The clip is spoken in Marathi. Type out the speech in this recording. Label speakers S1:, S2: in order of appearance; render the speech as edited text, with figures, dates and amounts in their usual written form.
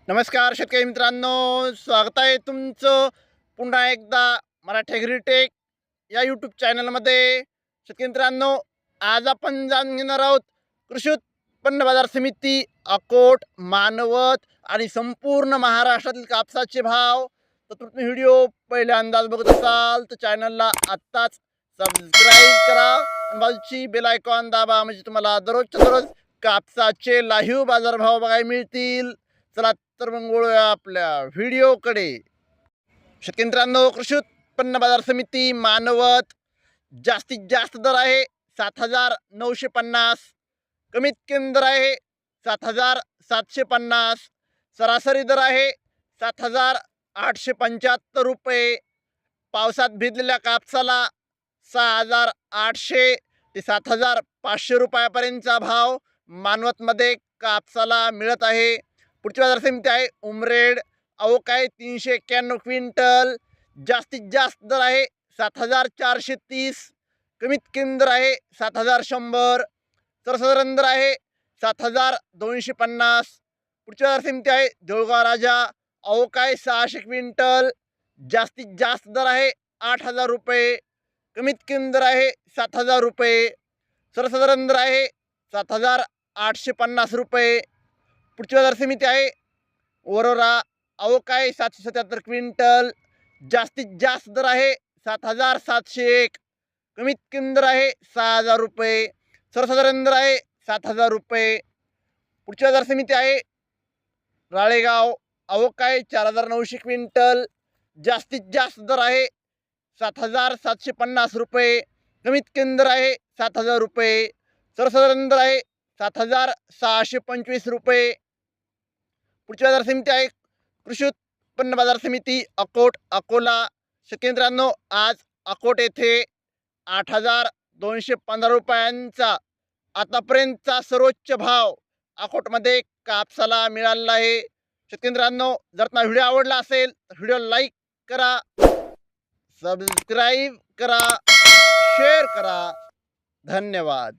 S1: नमस्कार शेतकरी मित्रांनो, स्वागत आहे तुमचं पुन्हा एकदा मराठी ॲग्रीटेक या यूट्यूब चॅनलमध्ये. शेतकरी मित्रांनो, आज आपण जाणून घेणार आहोत कृषी उत्पन्न बाजार समिती अकोट, मानवत आणि संपूर्ण महाराष्ट्रातील कापसाचे भाव. तर तुम्ही व्हिडिओ पहिल्या अंदाज बघत असाल तर चॅनलला आत्ताच सबस्क्राईब करा आणि बाजूची बेल आयकॉन दाबा, म्हणजे तुम्हाला दररोजच्या दररोज कापसाचे लाईव्ह बाजारभाव बघायला मिळतील. चला तर मग वळूया आपल्या व्हिडिओकडे. शेतकरी मित्रांनो, कृषी उत्पन्न बाजार समिती मानवत जास्तीत जास्त दर आहे 7,950, कमीत कमी दर आहे 7,750, सरासरी दर आहे 7,875 रुपये. पावसात भिजलेल्या कापसाला 6,800 ते 7,500 रुपयापर्यंतचा भाव मानवतमध्ये कापसाला मिळत आहे. पुढची बाजार समिती आहे उमरेड. अवकाळी 391 क्विंटल, जास्तीत जास्त दर आहे 7,430, कमीत कमी दर आहे 7,100, सर्वसाधारण दर आहे 7,250. पुढची बाजार समिती आहे देऊळगाव राजा. अवकाळी 600 क्विंटल, जास्तीत जास्त दर आहे 8,000 रुपये, कमीत कमी दर आहे 7,000 रुपये, सर्वसाधारण दर आहे 7,850 रुपये. पुढची बाजार समिती आहे वरोरा. अवकाळी 777 क्विंटल, जास्तीत जास्त दर आहे 7,701, कमीत कमी दर आहे 6,000 रुपये, सर्वसाधारण दर आहे 7,000 रुपये. पुढची बाजार समिती आहे राळेगाव. अवकाळी 4,900 क्विंटल, जास्तीत जास्त दर आहे 7,750 रुपये, कमीत कमी दर आहे 7,000 रुपये, सर्वसाधारण दर आहे 7,625 रुपये. पुढची बाजार समिती आहे कृषी उत्पन्न बाजार समिती अकोट, अकोला. शेतकरी मित्रांनो, आज अकोट येथे 8,215 रुपयांचा आतापर्यंतचा सर्वोच्च भाव अकोटमध्ये कापसाला मिळालेला आहे. शेतकरी मित्रांनो, जर तुम्हाला व्हिडिओ आवडला असेल तर व्हिडिओ लाईक करा, सबस्क्राईब करा, शेअर करा. धन्यवाद.